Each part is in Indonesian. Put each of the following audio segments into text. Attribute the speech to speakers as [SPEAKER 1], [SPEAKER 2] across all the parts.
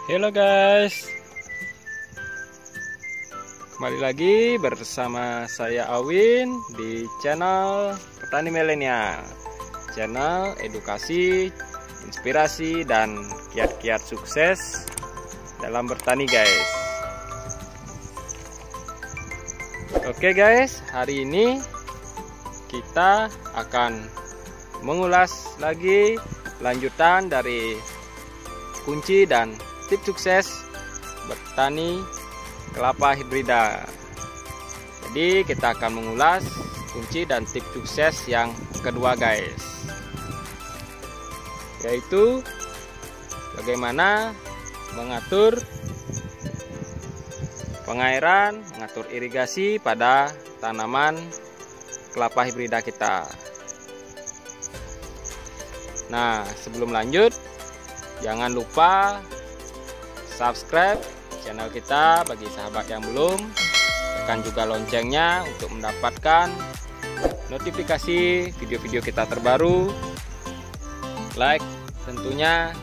[SPEAKER 1] Halo guys, kembali lagi bersama saya Awin di channel Petani Milenial, channel edukasi, inspirasi, dan kiat-kiat sukses dalam bertani guys. Oke guys, hari ini kita akan mengulas lagi lanjutan dari kunci dan tips sukses bertani kelapa hibrida. Jadi kita akan mengulas kunci dan tips sukses yang kedua guys, yaitu bagaimana mengatur pengairan, mengatur irigasi pada tanaman kelapa hibrida kita. Nah, sebelum lanjut, jangan lupa subscribe channel kita bagi sahabat yang belum, tekan juga loncengnya untuk mendapatkan notifikasi video-video kita terbaru, like tentunya,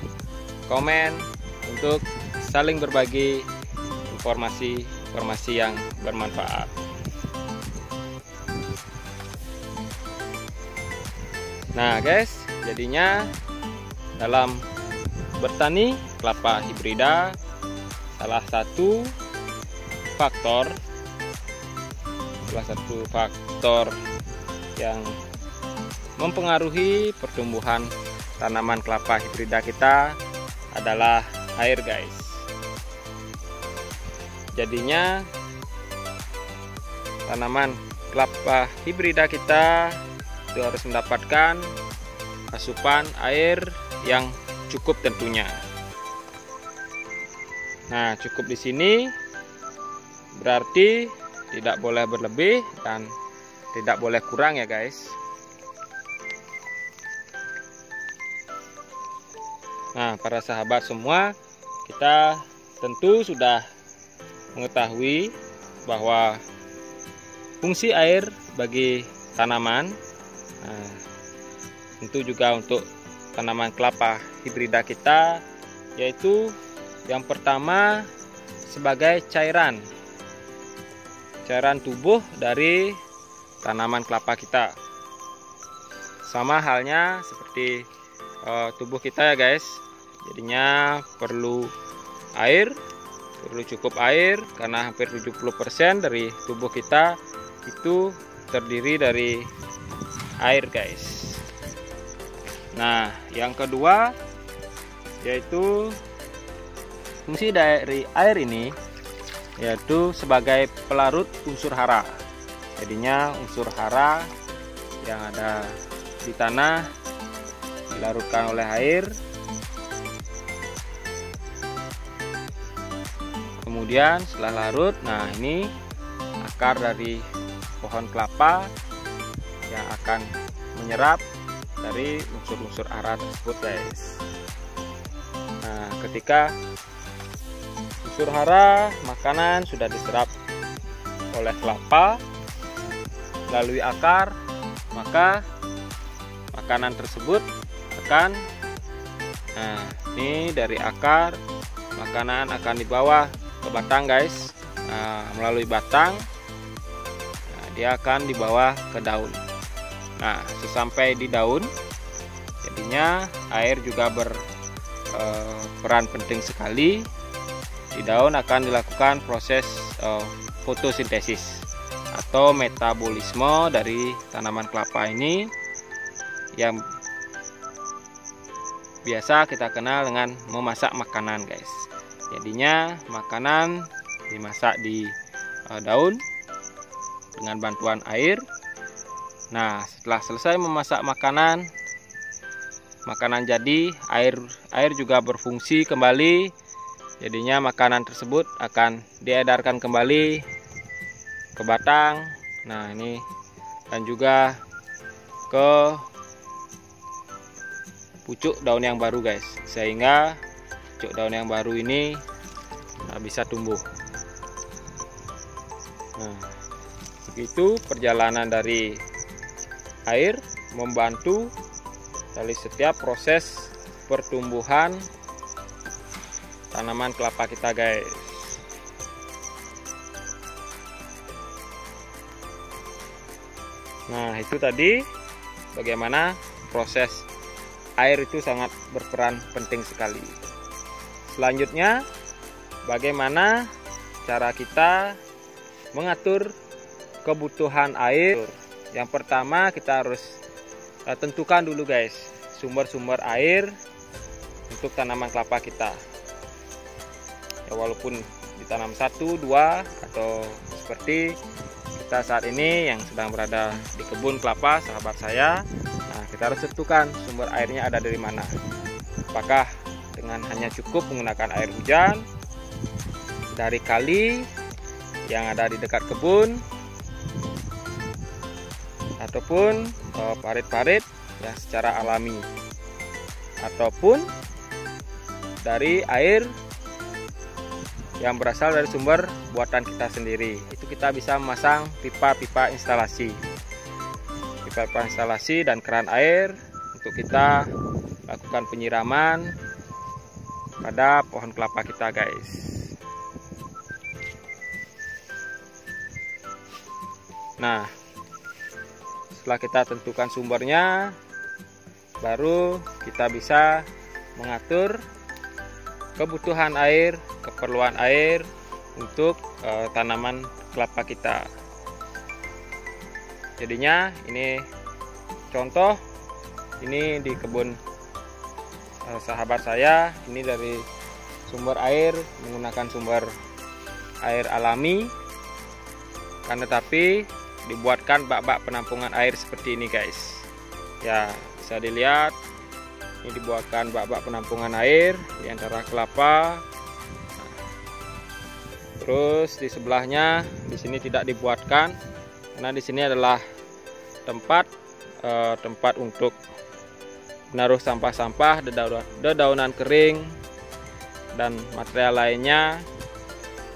[SPEAKER 1] komen untuk saling berbagi informasi yang bermanfaat. Nah guys, jadinya dalam bertani kelapa hibrida, salah satu faktor yang mempengaruhi pertumbuhan tanaman kelapa hibrida kita adalah air guys. Jadinya tanaman kelapa hibrida kita itu harus mendapatkan asupan air yang cukup tentunya. Nah, cukup di sini berarti tidak boleh berlebih dan tidak boleh kurang ya guys. Nah, para sahabat semua, kita tentu sudah mengetahui bahwa fungsi air bagi tanaman, tentu juga untuk tanaman kelapa hibrida kita, yaitu yang pertama sebagai cairan tubuh dari tanaman kelapa kita. Sama halnya seperti tubuh kita ya guys. Jadinya perlu cukup air, karena hampir 70% dari tubuh kita itu terdiri dari air guys. Nah, yang kedua yaitu fungsi dari air ini, yaitu sebagai pelarut unsur hara. Jadinya unsur hara yang ada di tanah dilarutkan oleh air. Kemudian setelah larut, nah ini akar dari pohon kelapa yang akan menyerap dari unsur-unsur hara tersebut guys. Nah, ketika unsur hara makanan sudah diserap oleh kelapa melalui akar, maka makanan tersebut akan, nah ini dari akar makanan akan dibawa ke batang guys. Nah, melalui batang, nah, dia akan dibawa ke daun. Nah, sesampai di daun, jadinya air juga berperan penting sekali. Di daun akan dilakukan proses fotosintesis atau metabolisme dari tanaman kelapa ini, yang biasa kita kenal dengan memasak makanan guys. Jadinya makanan dimasak di daun dengan bantuan air. Nah, setelah selesai memasak makanan jadi, air juga berfungsi kembali. Jadinya makanan tersebut akan diedarkan kembali ke batang. Nah, ini dan juga ke pucuk daun yang baru guys, sehingga pucuk daun yang baru ini bisa tumbuh. Nah, begitu perjalanan dari air membantu dari setiap proses pertumbuhan tanaman kelapa kita guys. Nah itu tadi bagaimana proses air itu sangat berperan penting sekali. Selanjutnya bagaimana cara kita mengatur kebutuhan air. Yang pertama kita harus tentukan dulu guys sumber-sumber air untuk tanaman kelapa kita. Ya, walaupun ditanam 1, 2 atau seperti kita saat ini yang sedang berada di kebun kelapa sahabat saya. Nah kita harus tentukan sumber airnya ada dari mana. Apakah dengan hanya cukup menggunakan air hujan dari kali yang ada di dekat kebun, ataupun parit-parit yang secara alami, ataupun dari air yang berasal dari sumber buatan kita sendiri. Itu kita bisa memasang pipa-pipa instalasi, pipa-pipa instalasi dan keran air untuk kita lakukan penyiraman pada pohon kelapa kita guys. Nah setelah kita tentukan sumbernya, baru kita bisa mengatur kebutuhan air, keperluan air untuk tanaman kelapa kita. Jadinya ini contoh, ini di kebun sahabat saya, ini dari sumber air menggunakan sumber air alami, kan tetapi dibuatkan bak-bak penampungan air seperti ini guys. Ya bisa dilihat ini dibuatkan bak-bak penampungan air di antara kelapa. Terus di sebelahnya di sini tidak dibuatkan karena di sini adalah tempat untuk menaruh sampah-sampah, dedaunan kering dan material lainnya.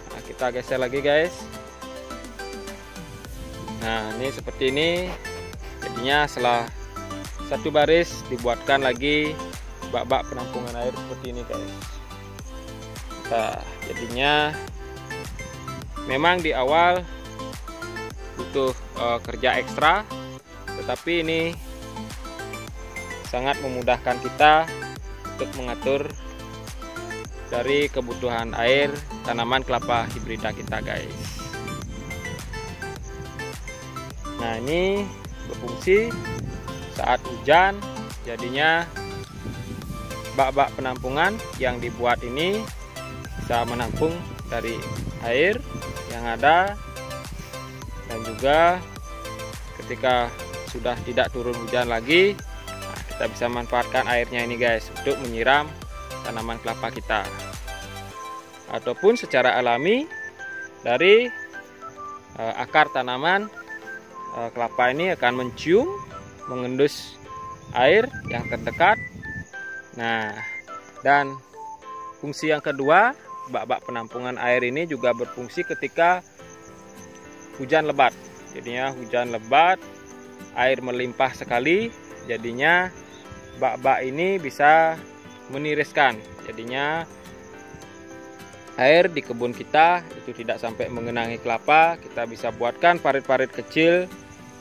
[SPEAKER 1] Nah, kita geser lagi guys. Nah ini seperti ini. Jadinya setelah satu baris dibuatkan lagi bak-bak penampungan air seperti ini guys. Nah, jadinya memang di awal butuh kerja ekstra, tetapi ini sangat memudahkan kita untuk mengatur dari kebutuhan air tanaman kelapa hibrida kita guys. Nah ini berfungsi saat hujan, jadinya bak-bak penampungan yang dibuat ini bisa menampung dari air yang ada, dan juga ketika sudah tidak turun hujan lagi, nah, kita bisa manfaatkan airnya ini guys untuk menyiram tanaman kelapa kita, ataupun secara alami dari akar tanaman kelapa ini akan mencium, mengendus air yang terdekat. Nah, dan fungsi yang kedua, bak-bak penampungan air ini juga berfungsi ketika hujan lebat. Jadinya hujan lebat, air melimpah sekali, jadinya bak-bak ini bisa meniriskan. Jadinya air di kebun kita itu tidak sampai mengenangi kelapa. Kita bisa buatkan parit-parit kecil,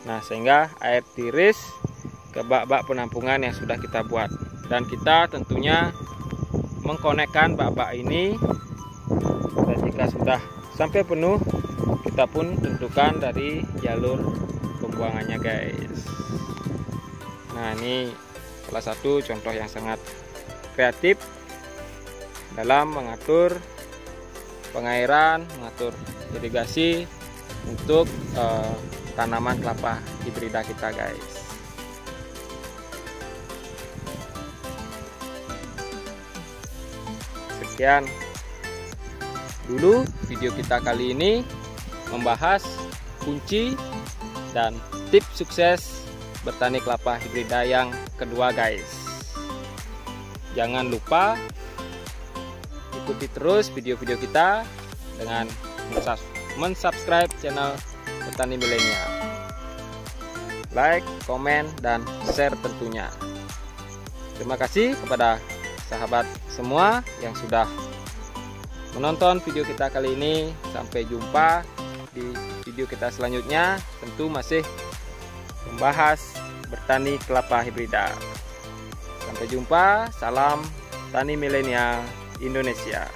[SPEAKER 1] nah sehingga air tiris ke bak-bak penampungan yang sudah kita buat. Dan kita tentunya mengkonekkan bak-bak ini, dan jika sudah sampai penuh kita pun tentukan dari jalur pembuangannya guys. Nah ini salah satu contoh yang sangat kreatif dalam mengatur pengairan, mengatur irigasi untuk tanaman kelapa hibrida kita guys. Sekian dulu video kita kali ini, membahas kunci dan tips sukses bertani kelapa hibrida yang kedua guys. Jangan lupa ikuti terus video-video kita dengan mensubscribe channel Petani Milenial, like, komen, dan share tentunya. Terima kasih kepada sahabat semua yang sudah menonton video kita kali ini. Sampai jumpa di video kita selanjutnya, tentu masih membahas bertani kelapa hibrida. Sampai jumpa, salam tani milenial Indonesia.